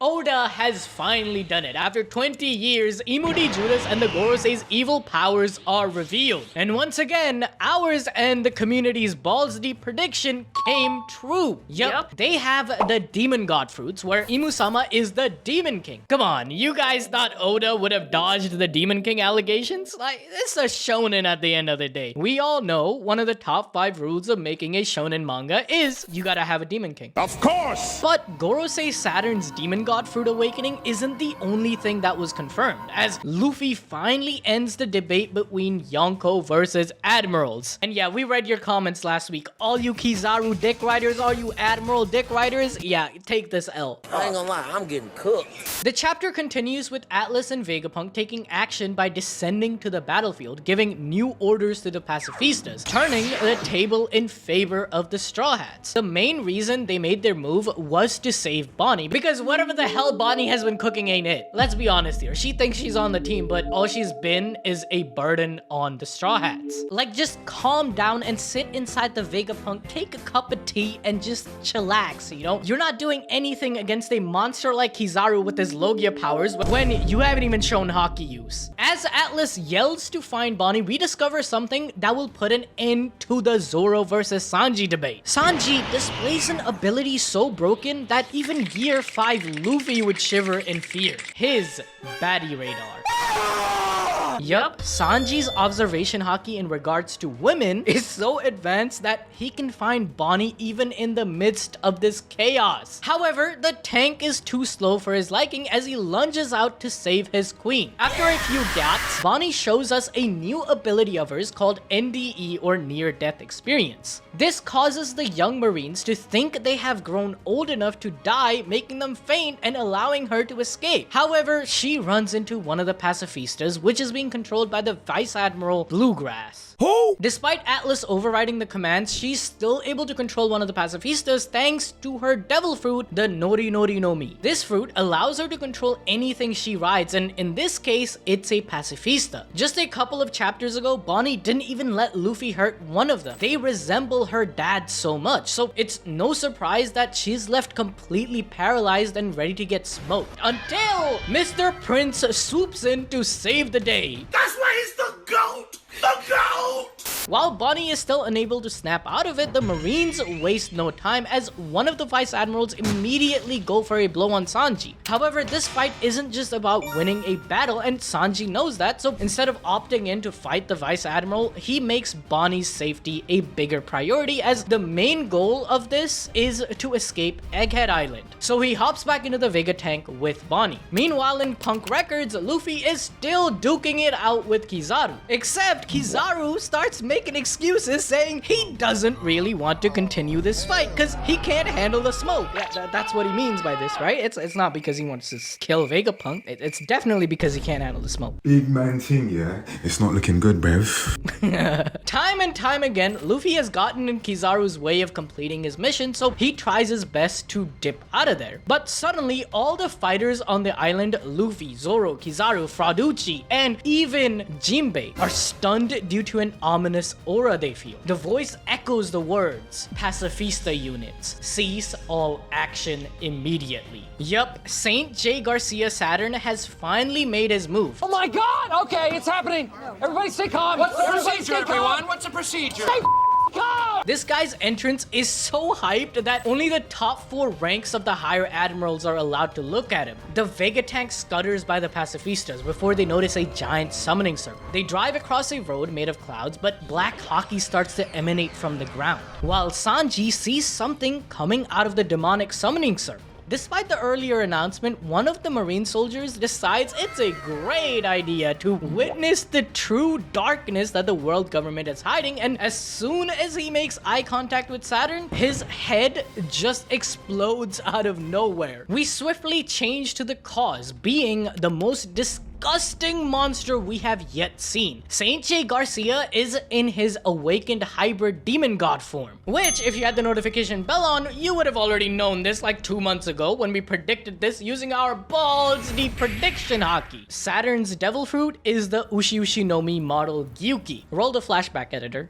Oda has finally done it. After 20 years, Imuri Judas and the Gorosei's evil powers are revealed. And once again, ours and the community's balls deep prediction came true. Yep, they have the demon god fruits, where Imusama is the demon king. Come on, you guys thought Oda would have dodged the demon king allegations? Like, it's a shonen at the end of the day. We all know one of the top 5 rules of making a shonen manga is you gotta have a demon king. Of course! But Gorosei Saturn's demon god fruit awakening isn't the only thing that was confirmed, as Luffy finally ends the debate between Yonko versus Admirals. And yeah, we read your comments last week. All you Kizaru dick riders, all you Admiral dick riders, yeah, take this L. I ain't gonna lie, I'm getting cooked. The chapter continues with Atlas and Vegapunk taking action by descending to the battlefield, giving new orders to the pacifistas, turning the table in favor of the Straw Hats. The main reason they made their move was to save Bonnie, because whatever the hell Bonnie has been cooking ain't it. Let's be honest here. She thinks she's on the team, but all she's been is a burden on the Straw Hats. Like, just calm down and sit inside the Vegapunk, take a cup of tea, and just chillax, you know? You're not doing anything against a monster like Kizaru with his Logia powers when you haven't even shown hockey use. As Atlas yells to find Bonnie, we discover something that will put an end to the Zoro versus Sanji debate. Sanji displays an ability so broken that even Gear 5 Luffy would shiver in fear. His baddie radar. Yup, Sanji's observation haki in regards to women is so advanced that he can find Bonnie even in the midst of this chaos. However, the tank is too slow for his liking as he lunges out to save his queen. After a few gaps, Bonnie shows us a new ability of hers called NDE, or Near Death Experience. This causes the young Marines to think they have grown old enough to die, making them faint and allowing her to escape. However, she runs into one of the pacifistas, which is being controlled by the Vice Admiral Bluegrass. Who? Despite Atlas overriding the commands, she's still able to control one of the pacifistas thanks to her devil fruit, the Nori Nori no Mi. This fruit allows her to control anything she rides, and in this case, it's a pacifista. Just a couple of chapters ago, Bonnie didn't even let Luffy hurt one of them. They resemble her dad so much, so it's no surprise that she's left completely paralyzed and ready to get smoked. Until Mr. Prince swoops in to save the day. That's why he's the GOAT! The GOAT! While Bonnie is still unable to snap out of it, the Marines waste no time as one of the Vice Admirals immediately go for a blow on Sanji. However, this fight isn't just about winning a battle, and Sanji knows that, so instead of opting in to fight the Vice Admiral, he makes Bonnie's safety a bigger priority, as the main goal of this is to escape Egghead Island. So he hops back into the Vega tank with Bonnie. Meanwhile, in Punk Records, Luffy is still duking it out with Kizaru. Except Kizaru starts making excuses saying he doesn't really want to continue this fight because he can't handle the smoke. Yeah, that's what he means by this, right? It's not because he wants to kill Vegapunk. It's definitely because he can't handle the smoke. Big man thing, yeah? It's not looking good, bruv. Time and time again, Luffy has gotten in Kizaru's way of completing his mission, so he tries his best to dip out of there. But suddenly, all the fighters on the island, Luffy, Zoro, Kizaru, Frauducci, and even Jinbei, are stunned due to an ominous aura they feel. The voice echoes the words, "Pacifista units, cease all action immediately." Yup, Saint J. Garcia Saturn has finally made his move. Oh my god! Okay, it's happening! Everybody stay calm! What's the procedure, everyone? What's the procedure? Stay calm! This guy's entrance is so hyped that only the top 4 ranks of the higher admirals are allowed to look at him. The Vega tank scutters by the pacifistas before they notice a giant summoning circle. They drive across a road made of clouds, but black hockey starts to emanate from the ground, while Sanji sees something coming out of the demonic summoning circle. Despite the earlier announcement, one of the Marine soldiers decides it's a great idea to witness the true darkness that the world government is hiding, and as soon as he makes eye contact with Saturn, his head just explodes out of nowhere. We swiftly change to the cause being the most disgusting monster we have yet seen. Saint J. Garcia is in his awakened hybrid demon god form, which, if you had the notification bell on, you would have already known this like 2 months ago when we predicted this using our balls deep prediction hockey. Saturn's devil fruit is the Ushi Ushi no Mi model Gyuki. Roll the flashback, editor.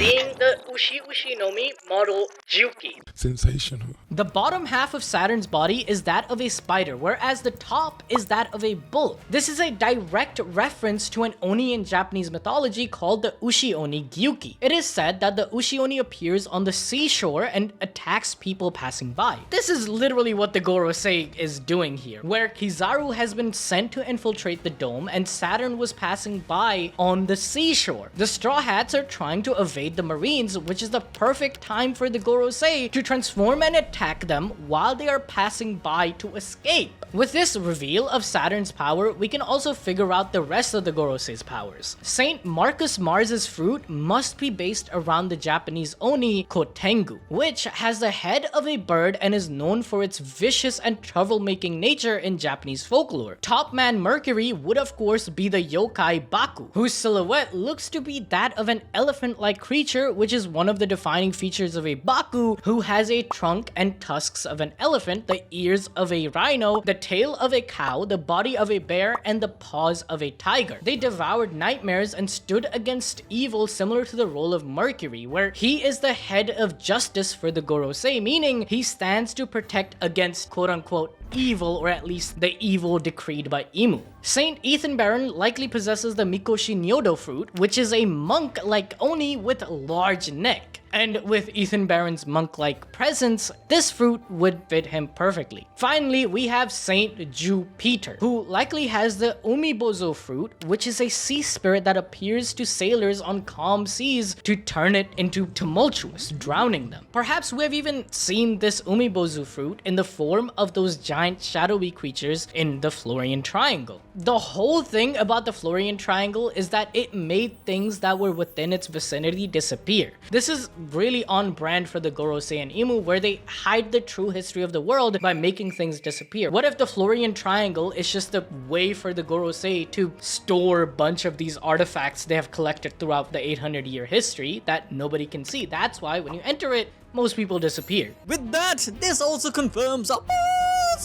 Being the Ushi Ushi no Mi model Gyuki. Sensational. The bottom half of Saturn's body is that of a spider, whereas the top is that of a bull. This is a direct reference to an Oni in Japanese mythology called the Ushi-Oni Gyuki. It is said that the Ushi-Oni appears on the seashore and attacks people passing by. This is literally what the Gorosei is doing here, where Kizaru has been sent to infiltrate the dome and Saturn was passing by on the seashore. The Straw Hats are trying to evade the Marines, which is the perfect time for the Gorosei to transform and attack them while they are passing by to escape. With this reveal of Saturn's power, we can also figure out the rest of the Gorosei's powers. Saint Marcus Mars's fruit must be based around the Japanese Oni Kotengu, which has the head of a bird and is known for its vicious and troublemaking nature in Japanese folklore. Top man Mercury would of course be the yokai Baku, whose silhouette looks to be that of an elephant-like creature, which is one of the defining features of a Baku, who has a trunk and tusks of an elephant, the ears of a rhino, the tail of a cow, the body of a bear, and the paws of a tiger. They devoured nightmares and stood against evil, similar to the role of Mercury, where he is the head of justice for the Gorosei, meaning he stands to protect against quote-unquote evil, or at least the evil decreed by Imu. Saint Ethan Baron likely possesses the Mikoshi Nyodo fruit, which is a monk-like Oni with a large neck. And with Ethan Baron's monk-like presence, this fruit would fit him perfectly. Finally, we have Saint Jupiter, who likely has the Umibozo fruit, which is a sea spirit that appears to sailors on calm seas to turn it into tumultuous, drowning them. Perhaps we have even seen this Umibozu fruit in the form of those giant shadowy creatures in the Florian Triangle. The whole thing about the Florian Triangle is that it made things that were within its vicinity disappear. This is really on brand for the Gorosei and Imu, where they hide the true history of the world by making things disappear. What if the Florian Triangle is just a way for the Gorosei to store a bunch of these artifacts they have collected throughout the 800-year history that nobody can see? That's why when you enter it, most people disappear. With that, this also confirms our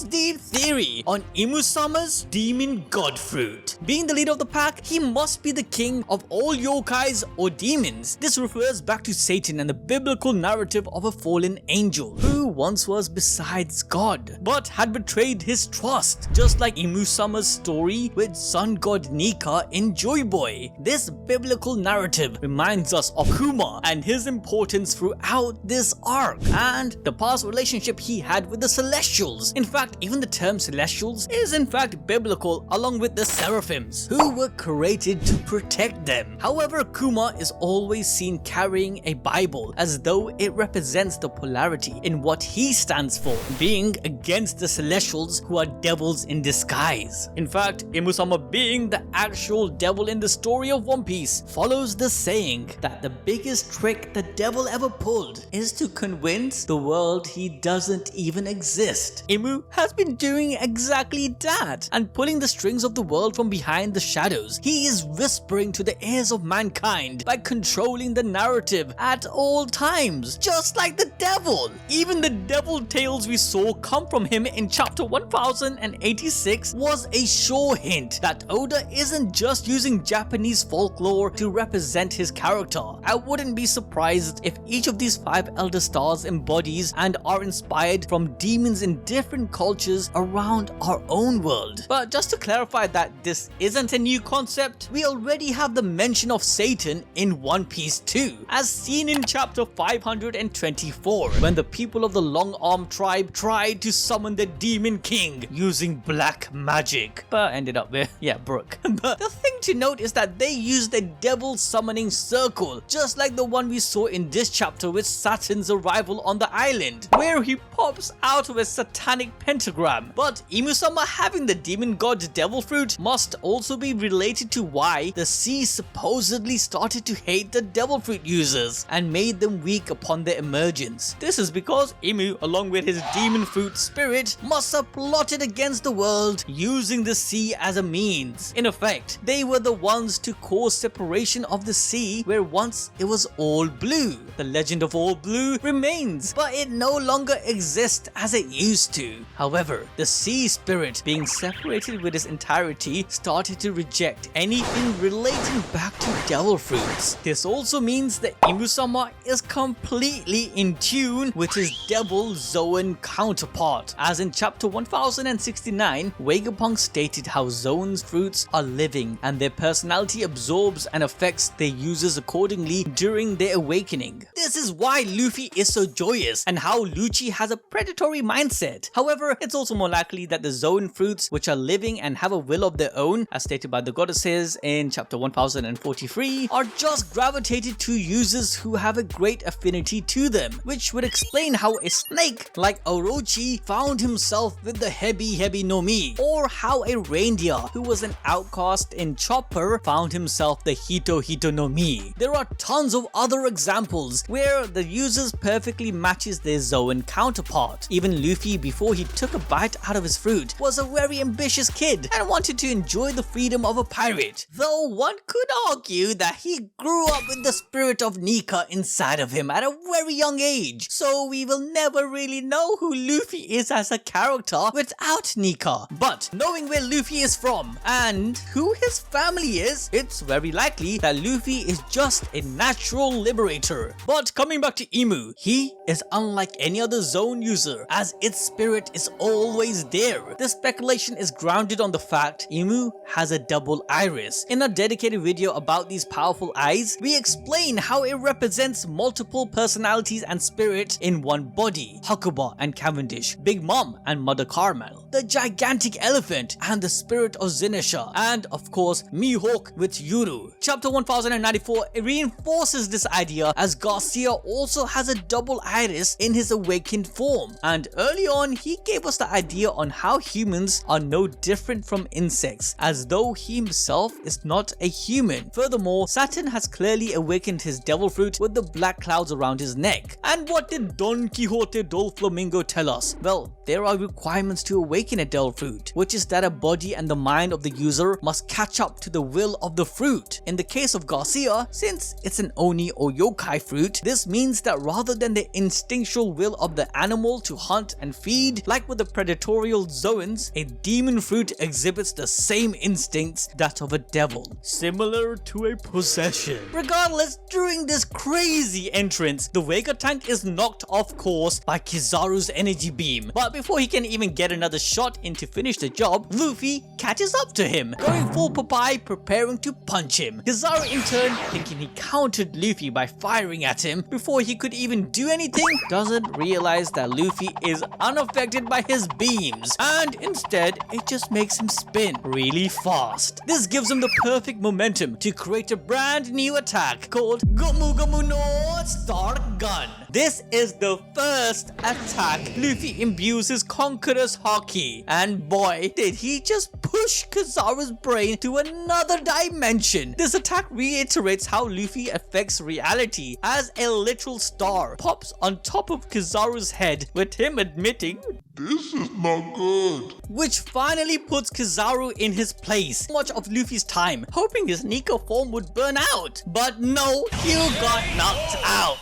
deep theory on Imu-sama's demon god fruit. Being the leader of the pack, he must be the king of all yokais or demons. This refers back to Satan and the biblical narrative of a fallen angel who once was besides God, but had betrayed his trust, just like Imu-sama's story with sun god Nika in Joy Boy. This biblical narrative reminds us of Kuma and his importance throughout this arc, and the past relationship he had with the Celestials. In fact, even the term Celestials is in fact biblical, along with the Seraphims, who were created to protect them. However, Kuma is always seen carrying a Bible as though it represents the polarity in what he stands for, being against the Celestials, who are devils in disguise. In fact, Imu-sama, being the actual devil in the story of One Piece, follows the saying that the biggest trick the devil ever pulled is to convince the world he doesn't even exist. Imu has been doing exactly that, and pulling the strings of the world from behind the shadows. He is whispering to the ears of mankind by controlling the narrative at all times, just like the devil. Even the devil tales we saw come from him in chapter 1086 was a sure hint that Oda isn't just using Japanese folklore to represent his character. I wouldn't be surprised if each of these 5 elder stars embodies and are inspired from demons in different cultures around our own world. But just to clarify that this isn't a new concept, we already have the mention of Satan in One Piece 2, as seen in chapter 524, when the people of the Long Arm tribe tried to summon the Demon King using black magic, but ended up with, Brook. But the thing to note is that they used a devil summoning circle, just like the one we saw in this chapter with Saturn's arrival on the island, where he pops out of a satanic pentagram. But Imu-sama having the demon god devil fruit must also be related to why the sea supposedly started to hate the devil fruit users and made them weak upon their emergence. This is because Imu, along with his demon fruit spirit, must have plotted against the world using the sea as a means. In effect, they were the ones to cause separation of the sea where once it was all blue. The legend of all blue remains, but it no longer exists as it used to. However, the sea spirit, being separated with its entirety, started to reject anything relating back to devil fruits. This also means that Imusama is completely in tune with his devil Zoan counterpart, as in chapter 1069, Vegapunk stated how Zoan's fruits are living and their personality absorbs and affects their users accordingly during their awakening. This is why Luffy is so joyous and how Lucci has a predatory mindset. However, it's also more likely that the Zoan fruits, which are living and have a will of their own, as stated by the Gorosei in chapter 1043, are just gravitated to users who have a great affinity to them, which would explain how a snake like Orochi found himself with the Hebi no Mi, or how a reindeer who was an outcast in Chopper found himself the Hito no Mi. There are tons of other examples where the users perfectly matches their Zoan counterpart. Even Luffy, before he took a bite out of his fruit, was a very ambitious kid and wanted to enjoy the freedom of a pirate, though one could argue that he grew up with the spirit of Nika inside of him at a very young age, so we will never really know who Luffy is as a character without Nika. But knowing where Luffy is from and who his family is, it's very likely that Luffy is just a natural liberator. But coming back to Imu, he is unlike any other Zone user, as its spirit is always there. This speculation is grounded on the fact Imu has a double iris. In a dedicated video about these powerful eyes, we explain how it represents multiple personalities and spirit in one body: Hakuba and Cavendish, Big Mom and Mother Carmel, the gigantic elephant and the spirit of Zinesha, and of course Mihawk with Yuru. Chapter 1094 reinforces this idea, as Garcia also has a double iris in his awakened form, and early on he gave us the idea on how humans are no different from insects, as though he himself is not a human. Furthermore, Saturn has clearly awakened his devil fruit with the black clouds around his neck. And what did Don Quixote Doflamingo tell us? Well, there are requirements to awaken a devil fruit, which is that a body and the mind of the user must catch up to the will of the fruit. In the case of Garcia, since it's an Oni or yokai fruit, this means that rather than the instinctual will of the animal to hunt and feed, like with the predatorial Zoans, a demon fruit exhibits the same instincts that of a devil, similar to a possession. Regardless, during this crazy entrance, the Vega tank is knocked off course by Kizaru's energy beam, but before he can even get another shot in to finish the job, Luffy catches up to him, going full Popeye, preparing to punch him. Kizaru in turn, thinking he countered Luffy by firing at him before he could even do anything, doesn't realize that Luffy is unaffected by his beams, and instead it just makes him spin really fast. This gives him the perfect momentum to create a brand new attack called Gomu Gomu no Star Gun. This is the first attack Luffy imbues his Conqueror's Haki, and boy, did he just push Kizaru's brain to another dimension. This attack reiterates how Luffy affects reality, as a literal star pops on top of Kizaru's head, with him admitting, This is not good. which finally puts Kizaru in his place. Much of Luffy's time hoping his Nika form would burn out, but no, he got knocked out.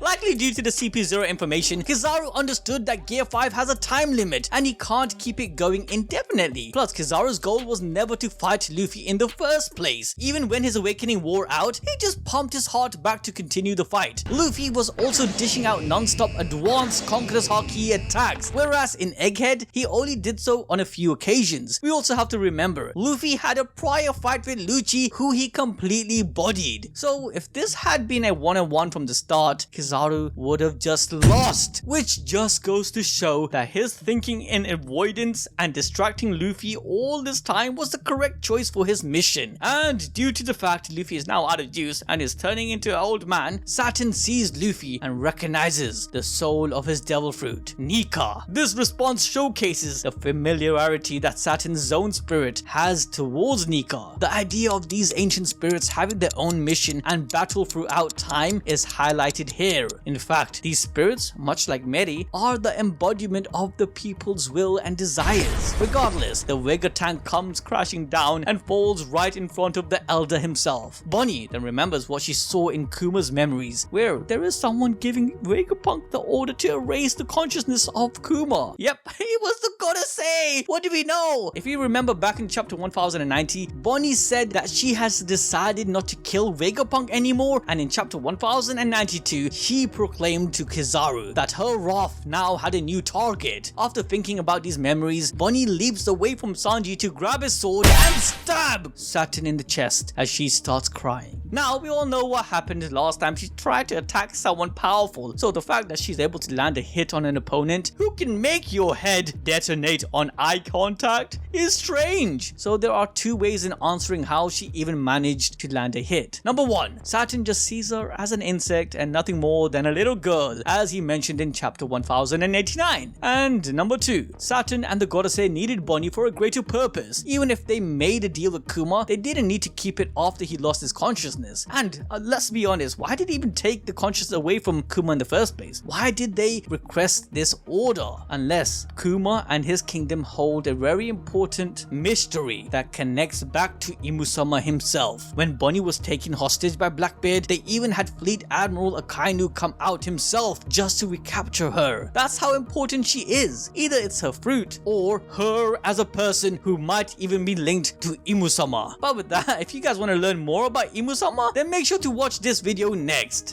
Likely due to the CP0 information, Kizaru understood that Gear 5 has a time limit and he can't keep it going indefinitely. Plus, Kizaru's goal was never to fight Luffy in the first place. Even when his awakening wore out, he just pumped his heart back to continue the fight. Luffy was also dishing out non-stop advanced Conqueror's Haki attacks, whereas in Egghead, he only did so on a few occasions. We also have to remember, Luffy had a prior fight with Lucci who he completely bodied. So if this had been a one-on-one from the start, Kizaru would have just lost, which just goes to show that his thinking in avoidance and distracting Luffy all this time was the correct choice for his mission. And due to the fact Luffy is now out of juice and is turning into an old man, Saturn sees Luffy and recognizes the soul of his devil fruit, Nika. This response showcases the familiarity that Saturn's Zone spirit has towards Nika. The idea of these ancient spirits having their own mission and battle throughout time is highlighted here. In fact, these spirits, much like Mary, are the embodiment of the people's will and desires. Regardless, the Vega tank comes crashing down and falls right in front of the Elder himself. Bonnie then remembers what she saw in Kuma's memories, where there is someone giving Vegapunk the order to erase the consciousness of Kuma. Yep, it was the Gorosei! What do we know? If you remember back in chapter 1090, Bonnie said that she has decided not to kill Vegapunk anymore, and in chapter 1092, she proclaimed to Kizaru that her wrath now had a new target. After thinking about these memories, Bonnie leaps away from Sanji to grab his sword and stab Saturn in the chest as she starts crying. Now, we all know what happened last time she tried to attack someone powerful, so the fact that she's able to land a hit on an opponent who can make your head detonate on eye contact is strange. So there are two ways in answering how she even managed to land a hit. Number one, Saturn just sees her as an insect and nothing more than a little girl, as he mentioned in chapter 1089. And number two, Saturn and the Gorosei needed Bonnie for a greater purpose. Even if they made a deal with Kuma, they didn't need to keep it after he lost his consciousness. And let's be honest, why did he even take the consciousness away from Kuma in the first place? Why did they request this order? Unless Kuma and his kingdom hold a very important mystery that connects back to Imusama himself. When Bonnie was taken hostage by Blackbeard, they even had Fleet Admiral Akainu come out himself just to recapture her. That's how important she is. Either it's her fruit or her as a person who might even be linked to Imusama. But with that, if you guys want to learn more about Imusama, then make sure to watch this video next.